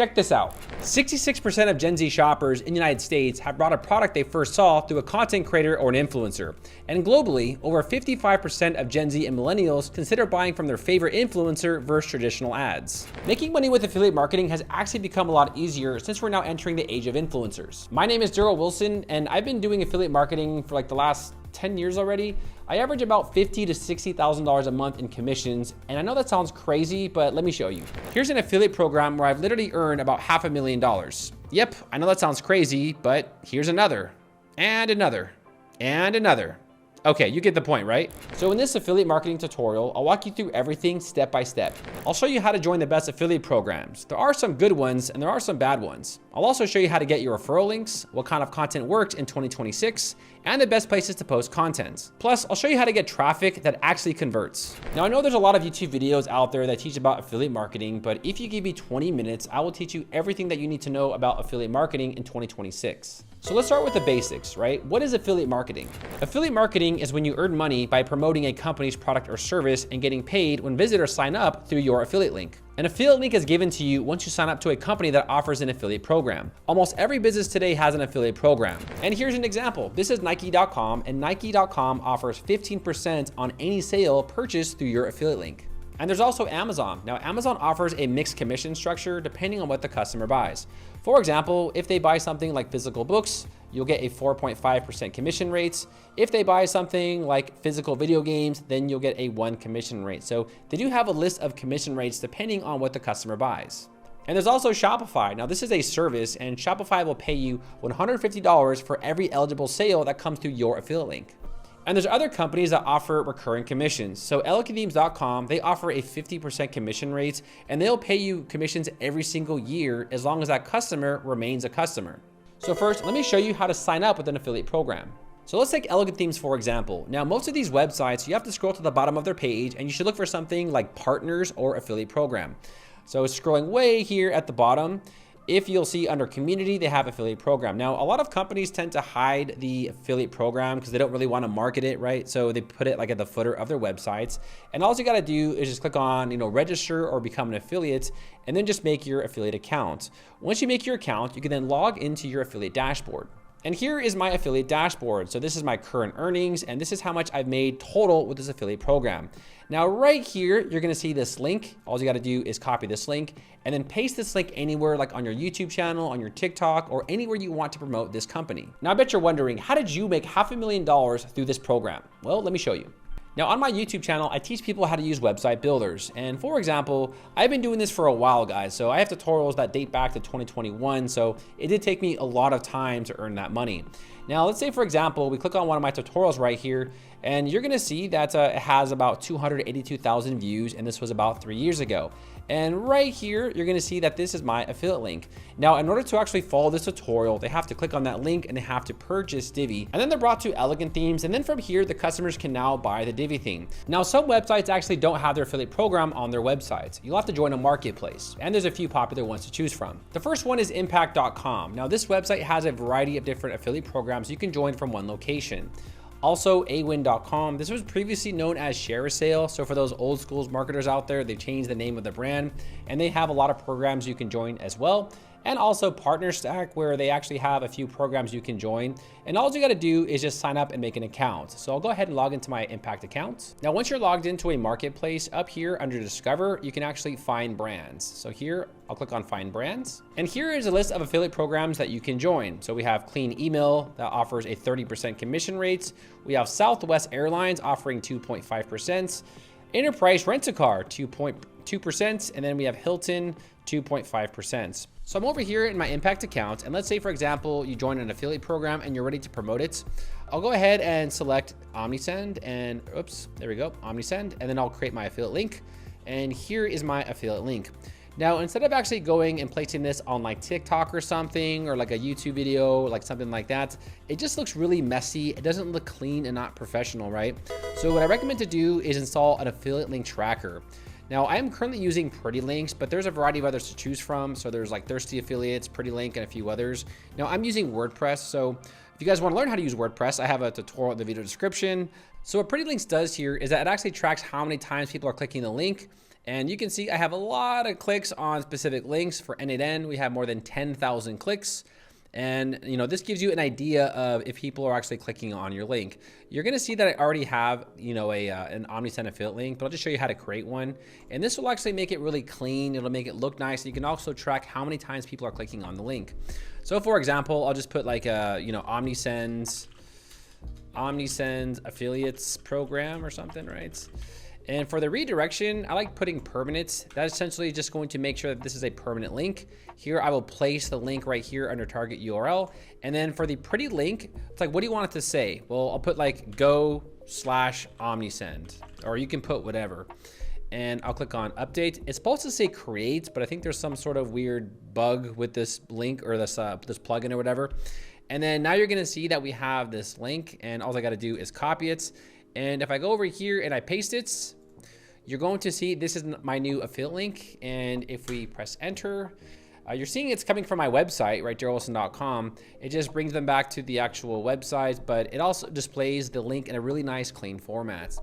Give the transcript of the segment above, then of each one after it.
Check this out. 66% of Gen Z shoppers in the United States have bought a product they first saw through a content creator or an influencer. And globally, over 55% of Gen Z and millennials consider buying from their favorite influencer versus traditional ads. Making money with affiliate marketing has actually become a lot easier since we're now entering the age of influencers. My name is Daryl Wilson, and I've been doing affiliate marketing for like the last 10 years already. I average about $50,000 to $60,000 a month in commissions, and I know that sounds crazy, but let me show you. Here's an affiliate program where I've literally earned about $500,000. Yep, I know that sounds crazy, but here's another, and another, and another. Okay, you get the point, right? So in this affiliate marketing tutorial, I'll walk you through everything step by step. I'll show you how to join the best affiliate programs. There are some good ones and there are some bad ones. I'll also show you how to get your referral links, what kind of content works in 2026, and the best places to post content. Plus, I'll show you how to get traffic that actually converts. Now, I know there's a lot of YouTube videos out there that teach about affiliate marketing, but if you give me 20 minutes, I will teach you everything that you need to know about affiliate marketing in 2026. So let's start with the basics, right? What is affiliate marketing? Affiliate marketing is when you earn money by promoting a company's product or service and getting paid when visitors sign up through your affiliate link. An affiliate link is given to you once you sign up to a company that offers an affiliate program. Almost every business today has an affiliate program. And here's an example. This is Nike.com, and Nike.com offers 15% on any sale purchased through your affiliate link. And there's also Amazon. Now, Amazon offers a mixed commission structure depending on what the customer buys. For example, if they buy something like physical books, you'll get a 4.5% commission rate. If they buy something like physical video games, then you'll get a 1% commission rate. So they do have a list of commission rates depending on what the customer buys. And there's also Shopify. Now, this is a service, and Shopify will pay you $150 for every eligible sale that comes through your affiliate link. And there's other companies that offer recurring commissions. So elegantthemes.com, they offer a 50% commission rate, and they'll pay you commissions every single year as long as that customer remains a customer. So first, let me show you how to sign up with an affiliate program. So let's take Elegant Themes for example. Now, most of these websites, you have to scroll to the bottom of their page, and you should look for something like partners or affiliate program. So scrolling way here at the bottom, if you'll see under community, they have affiliate program. Now, a lot of companies tend to hide the affiliate program because they don't really want to market it, right? So they put it like at the footer of their websites. And all you got to do is just click on, register or become an affiliate, and then just make your affiliate account. Once you make your account, you can then log into your affiliate dashboard. And here is my affiliate dashboard. So this is my current earnings, and this is how much I've made total with this affiliate program. Now, right here, you're gonna see this link. All you gotta do is copy this link and then paste this link anywhere, like on your YouTube channel, on your TikTok, or anywhere you want to promote this company. Now, I bet you're wondering, how did you make $500,000 through this program? Well, let me show you. Now, on my YouTube channel, I teach people how to use website builders. And for example, I've been doing this for a while, guys. So I have tutorials that date back to 2021. So it did take me a lot of time to earn that money. Now, let's say, for example, we click on one of my tutorials right here, and you're gonna see that it has about 282,000 views, and this was about 3 years ago. And right here, you're gonna see that this is my affiliate link. Now, in order to actually follow this tutorial, they have to click on that link and they have to purchase Divi. And then they're brought to Elegant Themes, and then from here, the customers can now buy the Divi theme. Now, some websites actually don't have their affiliate program on their websites. You'll have to join a marketplace, and there's a few popular ones to choose from. The first one is impact.com. Now, this website has a variety of different affiliate programs you can join from one location. Also, awin.com. This was previously known as ShareASale. So for those old schools marketers out there, they've changed the name of the brand, and they have a lot of programs you can join as well. And also Partner Stack, where they actually have a few programs you can join. And all you got to do is just sign up and make an account. So I'll go ahead and log into my Impact account. Now, once you're logged into a marketplace, up here under Discover, you can actually find brands. So here, I'll click on Find Brands. And here is a list of affiliate programs that you can join. So we have Clean Email that offers a 30% commission rate. We have Southwest Airlines offering 2.5%. Enterprise Rent-A-Car, 2.2%. And then we have Hilton, 2.5%. So I'm over here in my Impact account, and let's say, for example, you join an affiliate program and you're ready to promote it. I'll go ahead and select OmniSend, and oops, there we go, OmniSend, and then I'll create my affiliate link. And here is my affiliate link. Now, instead of actually going and placing this on like TikTok or something, or like a YouTube video, like something like that, it just looks really messy. It doesn't look clean and not professional, right? So what I recommend to do is install an affiliate link tracker. Now, I am currently using Pretty Links, but there's a variety of others to choose from. So there's like Thirsty Affiliates, Pretty Link, and a few others. Now, I'm using WordPress. So if you guys want to learn how to use WordPress, I have a tutorial in the video description. So what Pretty Links does here is that it actually tracks how many times people are clicking the link. And you can see I have a lot of clicks on specific links. For N8N, we have more than 10,000 clicks. And this gives you an idea of if people are actually clicking on your link. You're gonna see that I already have an Omnisend affiliate link, but I'll just show you how to create one. And this will actually make it really clean. It'll make it look nice. You can also track how many times people are clicking on the link. So for example, I'll just put like Omnisend's affiliates program or something, right? And for the redirection, I like putting permanent. That's essentially just going to make sure that this is a permanent link. Here, I will place the link right here under target URL. And then for the pretty link, it's like, what do you want it to say? Well, I'll put like go/Omnisend, or you can put whatever. And I'll click on update. It's supposed to say create, but I think there's some sort of weird bug with this link or this plugin or whatever. And then now you're gonna see that we have this link, and all I gotta do is copy it. And if I go over here and I paste it, you're going to see this is my new affiliate link. And if we press enter, you're seeing it's coming from my website, right, darrellwilson.com. It just brings them back to the actual website, but it also displays the link in a really nice, clean format.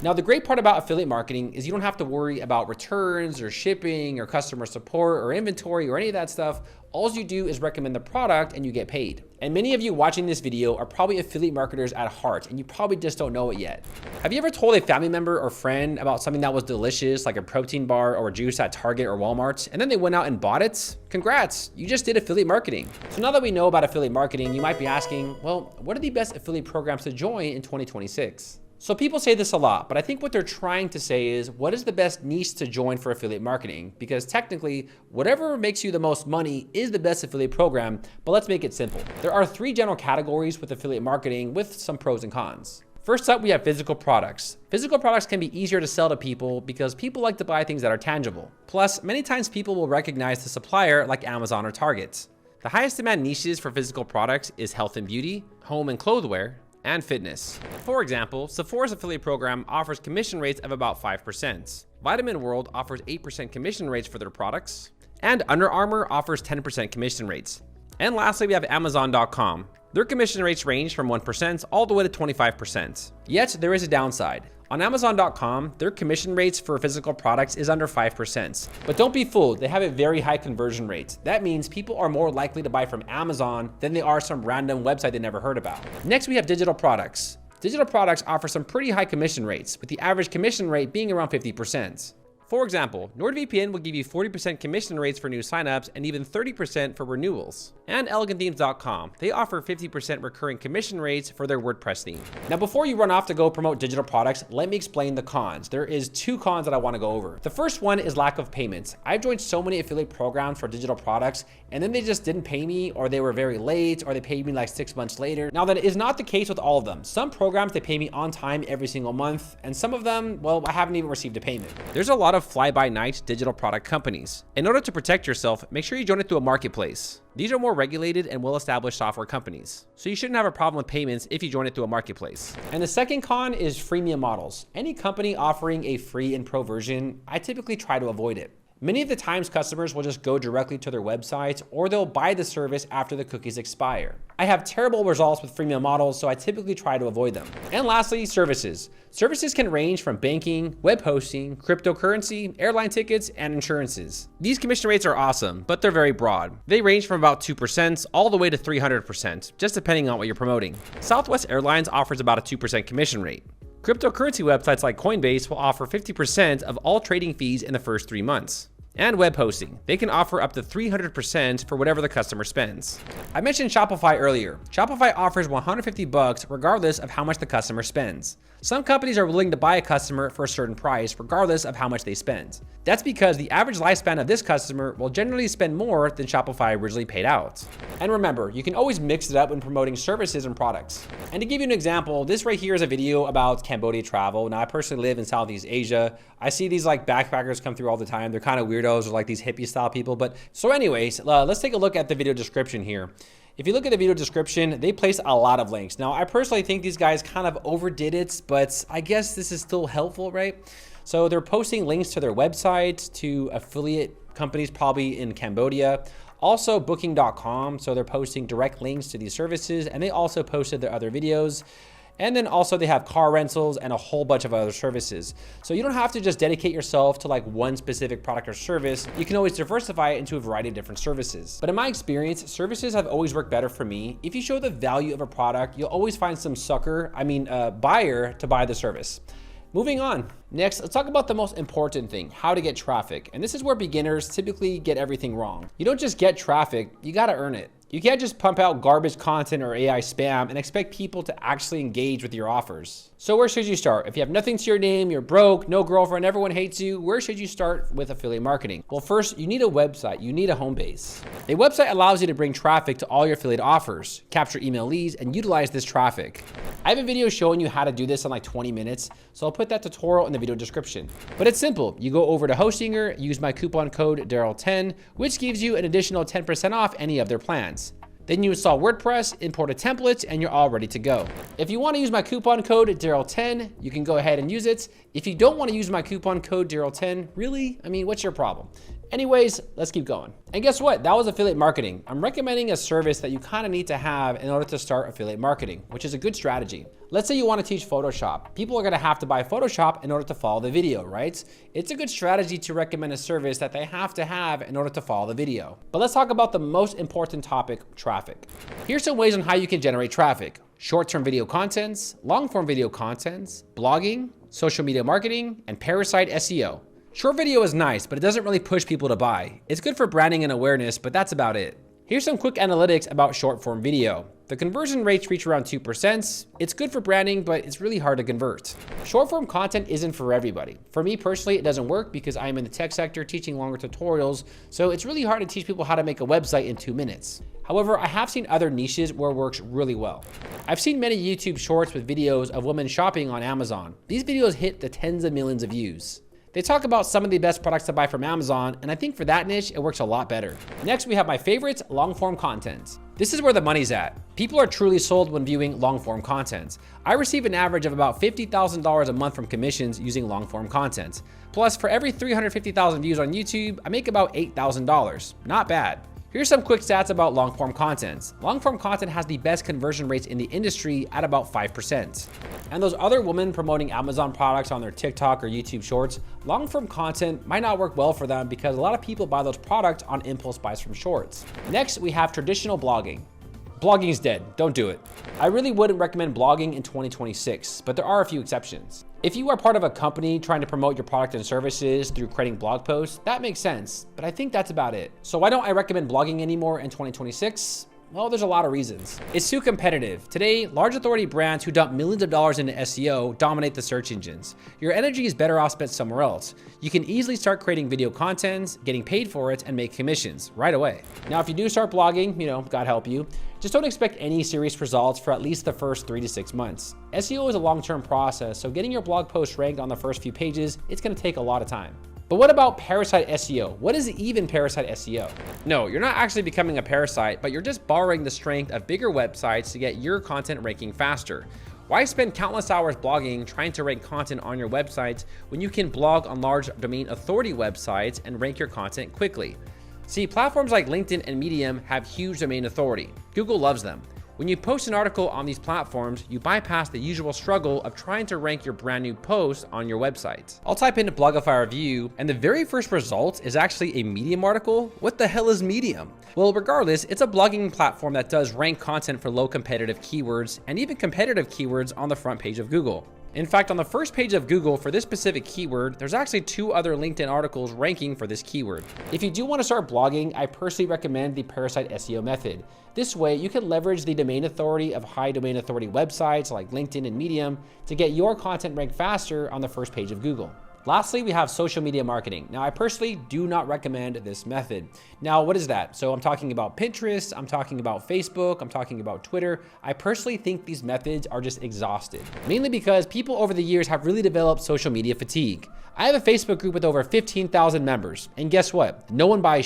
Now, the great part about affiliate marketing is you don't have to worry about returns or shipping or customer support or inventory or any of that stuff. All you do is recommend the product and you get paid. And many of you watching this video are probably affiliate marketers at heart, and you probably just don't know it yet. Have you ever told a family member or friend about something that was delicious, like a protein bar or a juice at Target or Walmart, and then they went out and bought it? Congrats, you just did affiliate marketing. So now that we know about affiliate marketing, you might be asking, well, what are the best affiliate programs to join in 2026? So people say this a lot, but I think what they're trying to say is, what is the best niche to join for affiliate marketing? Because technically, whatever makes you the most money is the best affiliate program, but let's make it simple. There are 3 general categories with affiliate marketing with some pros and cons. First up, we have physical products. Physical products can be easier to sell to people because people like to buy things that are tangible. Plus, many times people will recognize the supplier like Amazon or Target. The highest demand niches for physical products is health and beauty, home and clothwear, and fitness. For example, Sephora's affiliate program offers commission rates of about 5%. Vitamin World offers 8% commission rates for their products, and Under Armour offers 10% commission rates. And lastly, we have Amazon.com. Their commission rates range from 1% all the way to 25%. Yet, there is a downside. On Amazon.com, their commission rates for physical products is under 5%. But don't be fooled, they have a very high conversion rate. That means people are more likely to buy from Amazon than they are some random website they never heard about. Next, we have digital products. Digital products offer some pretty high commission rates, with the average commission rate being around 50%. For example, NordVPN will give you 40% commission rates for new signups and even 30% for renewals. And ElegantThemes.com, they offer 50% recurring commission rates for their WordPress theme. Now, before you run off to go promote digital products, let me explain the cons. There is 2 cons that I want to go over. The first one is lack of payments. I've joined so many affiliate programs for digital products, and then they just didn't pay me, or they were very late, or they paid me like 6 months later. Now, that is not the case with all of them. Some programs, they pay me on time every single month, and some of them, well, I haven't even received a payment. There's a lot of fly-by-night digital product companies. In order to protect yourself, make sure you join it through a marketplace. These are more regulated and well-established software companies, so you shouldn't have a problem with payments if you join it through a marketplace. And the second con is freemium models. Any company offering a free and pro version, I typically try to avoid it. Many of the times customers will just go directly to their website, or they'll buy the service after the cookies expire. I have terrible results with freemium models, so I typically try to avoid them. And lastly, services. Services can range from banking, web hosting, cryptocurrency, airline tickets, and insurances. These commission rates are awesome, but they're very broad. They range from about 2% all the way to 300%, just depending on what you're promoting. Southwest Airlines offers about a 2% commission rate. Cryptocurrency websites like Coinbase will offer 50% of all trading fees in the first 3 months. And web hosting. They can offer up to 300% for whatever the customer spends. I mentioned Shopify earlier. Shopify offers $150 regardless of how much the customer spends. Some companies are willing to buy a customer for a certain price regardless of how much they spend. That's because the average lifespan of this customer will generally spend more than Shopify originally paid out. And remember, you can always mix it up when promoting services and products. And to give you an example, this right here is a video about Cambodia travel. Now, I personally live in Southeast Asia. I see these like backpackers come through all the time. They're kind of weirdos or like these hippie style people. But so anyways, let's take a look at the video description here. If you look at the video description, they place a lot of links. Now, I personally think these guys kind of overdid it, but I guess this is still helpful, right? So they're posting links to their website, to affiliate companies probably in Cambodia, also booking.com. So they're posting direct links to these services, and they also posted their other videos. And then also they have car rentals and a whole bunch of other services. So you don't have to just dedicate yourself to like one specific product or service. You can always diversify it into a variety of different services. But in my experience, services have always worked better for me. If you show the value of a product, you'll always find some buyer to buy the service. Moving on. Next, let's talk about the most important thing, how to get traffic. And this is where beginners typically get everything wrong. You don't just get traffic, you gotta earn it. You can't just pump out garbage content or AI spam and expect people to actually engage with your offers. So where should you start? If you have nothing to your name, you're broke, no girlfriend, everyone hates you, where should you start with affiliate marketing? Well, first, you need a website, you need a home base. A website allows you to bring traffic to all your affiliate offers, capture email leads, and utilize this traffic. I have a video showing you how to do this in like 20 minutes, so I'll put that tutorial in the video description. But it's simple. You go over to Hostinger, use my coupon code Daryl10, which gives you an additional 10% off any of their plans. Then you install WordPress, import a template, and you're all ready to go. If you want to use my coupon code Daryl10, you can go ahead and use it. If you don't want to use my coupon code Daryl10, really? I mean, what's your problem? Anyways, let's keep going. And guess what? That was affiliate marketing. I'm recommending a service that you kind of need to have in order to start affiliate marketing, which is a good strategy. Let's say you want to teach Photoshop. People are going to have to buy Photoshop in order to follow the video, right? It's a good strategy to recommend a service that they have to have in order to follow the video. But let's talk about the most important topic, traffic. Here's some ways on how you can generate traffic. Short-term video contents, long-form video contents, blogging, social media marketing, and parasite SEO. Short video is nice, but it doesn't really push people to buy. It's good for branding and awareness, but that's about it. Here's some quick analytics about short form video. The conversion rates reach around 2%. It's good for branding, but it's really hard to convert. Short form content isn't for everybody. For me personally, it doesn't work because I am in the tech sector teaching longer tutorials, so it's really hard to teach people how to make a website in 2 minutes. However, I have seen other niches where it works really well. I've seen many YouTube shorts with videos of women shopping on Amazon. These videos hit the tens of millions of views. They talk about some of the best products to buy from Amazon, and I think for that niche, it works a lot better. Next, we have my favorites, long-form content. This is where the money's at. People are truly sold when viewing long-form content. I receive an average of about $50,000 a month from commissions using long-form content. Plus, for every 350,000 views on YouTube, I make about $8,000. Not bad. Here's some quick stats about long-form content. Long-form content has the best conversion rates in the industry at about 5%. And those other women promoting Amazon products on their TikTok or YouTube shorts, long-form content might not work well for them because a lot of people buy those products on impulse buys from shorts. Next, we have traditional blogging. Blogging is dead, don't do it. I really wouldn't recommend blogging in 2026, but there are a few exceptions. If you are part of a company trying to promote your product and services through creating blog posts, that makes sense, but I think that's about it. So why don't I recommend blogging anymore in 2026? Well, there's a lot of reasons. It's too competitive. Today, large authority brands who dump millions of dollars into SEO dominate the search engines. Your energy is better off spent somewhere else. You can easily start creating video content, getting paid for it, and make commissions right away. Now, if you do start blogging, God help you, just don't expect any serious results for at least the first 3 to 6 months. SEO is a long-term process, so getting your blog post ranked on the first few pages, it's gonna take a lot of time. But what about parasite SEO? What is even parasite SEO? No, you're not actually becoming a parasite, but you're just borrowing the strength of bigger websites to get your content ranking faster. Why spend countless hours blogging trying to rank content on your website when you can blog on large domain authority websites and rank your content quickly? See, platforms like LinkedIn and Medium have huge domain authority. Google loves them. When you post an article on these platforms, you bypass the usual struggle of trying to rank your brand new post on your website. I'll type in Blogify review, and the very first result is actually a Medium article. What the hell is Medium? Well, regardless, it's a blogging platform that does rank content for low competitive keywords and even competitive keywords on the front page of Google. In fact, on the first page of Google for this specific keyword, there's actually 2 other LinkedIn articles ranking for this keyword. If you do want to start blogging, I personally recommend the parasite SEO method. This way, you can leverage the domain authority of high domain authority websites like LinkedIn and Medium to get your content ranked faster on the first page of Google. Lastly, we have social media marketing. Now, I personally do not recommend this method. Now, what is that? So I'm talking about Pinterest, I'm talking about Facebook, I'm talking about Twitter. I personally think these methods are just exhausted, mainly because people over the years have really developed social media fatigue. I have a Facebook group with over 15,000 members, and guess what? No one buys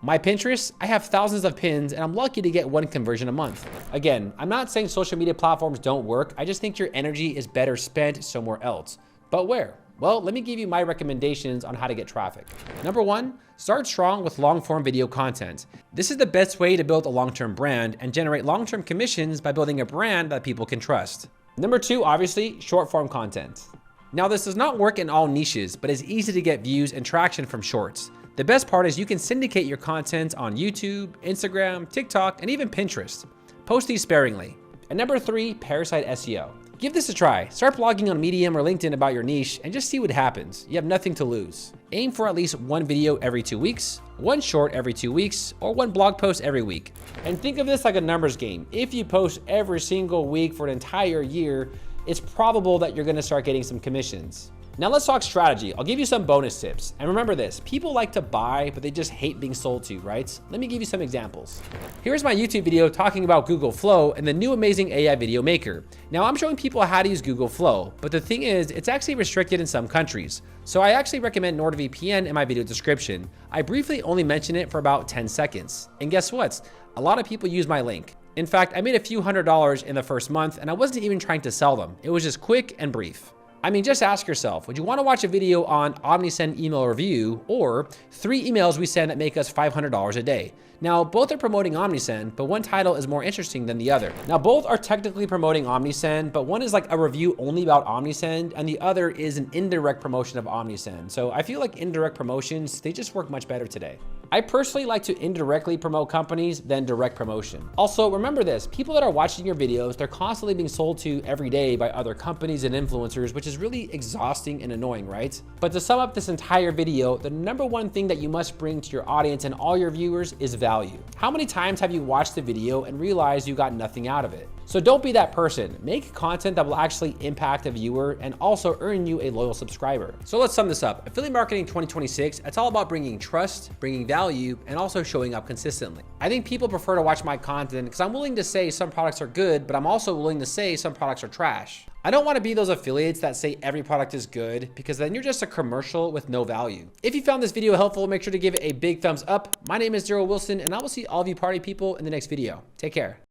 My Pinterest, I have thousands of pins and I'm lucky to get 1 conversion a month. Again, I'm not saying social media platforms don't work, I just think your energy is better spent somewhere else. But where? Well, let me give you my recommendations on how to get traffic. Number 1, start strong with long-form video content. This is the best way to build a long-term brand and generate long-term commissions by building a brand that people can trust. Number 2, obviously, short form content. Now, this does not work in all niches, but it's easy to get views and traction from shorts. The best part is you can syndicate your content on YouTube, Instagram, TikTok, and even Pinterest. Post these sparingly. And number 3, parasite SEO. Give this a try. Start blogging on Medium or LinkedIn about your niche and just see what happens. You have nothing to lose. Aim for at least 1 video every 2 weeks, 1 short every 2 weeks, or 1 blog post every week. And think of this like a numbers game. If you post every single week for an entire year, it's probable that you're gonna start getting some commissions. Now let's talk strategy. I'll give you some bonus tips. And remember this, people like to buy, but they just hate being sold to, right? Let me give you some examples. Here's my YouTube video talking about Google Flow and the new amazing AI video maker. Now I'm showing people how to use Google Flow, but the thing is, it's actually restricted in some countries. So I actually recommend NordVPN in my video description. I briefly only mention it for about 10 seconds. And guess what? A lot of people use my link. In fact, I made a few $100s in the first month and I wasn't even trying to sell them. It was just quick and brief. I mean, just ask yourself, would you want to watch a video on OmniSend email review or 3 emails we send that make us $500 a day? Now, both are promoting OmniSend, but one title is more interesting than the other. Now, both are technically promoting OmniSend, but one is like a review only about OmniSend, and the other is an indirect promotion of OmniSend. So I feel like indirect promotions, they just work much better today. I personally like to indirectly promote companies than direct promotion. Also, remember this, people that are watching your videos, they're constantly being sold to every day by other companies and influencers, which is really exhausting and annoying, right? But to sum up this entire video, the number one thing that you must bring to your audience and all your viewers is value. How many times have you watched the video and realized you got nothing out of it? So don't be that person. Make content that will actually impact a viewer and also earn you a loyal subscriber. So let's sum this up. Affiliate marketing 2026, it's all about bringing trust, bringing value, and also showing up consistently. I think people prefer to watch my content because I'm willing to say some products are good, but I'm also willing to say some products are trash. I don't want to be those affiliates that say every product is good because then you're just a commercial with no value. If you found this video helpful, make sure to give it a big thumbs up. My name is Daryl Wilson and I will see all of you party people in the next video. Take care.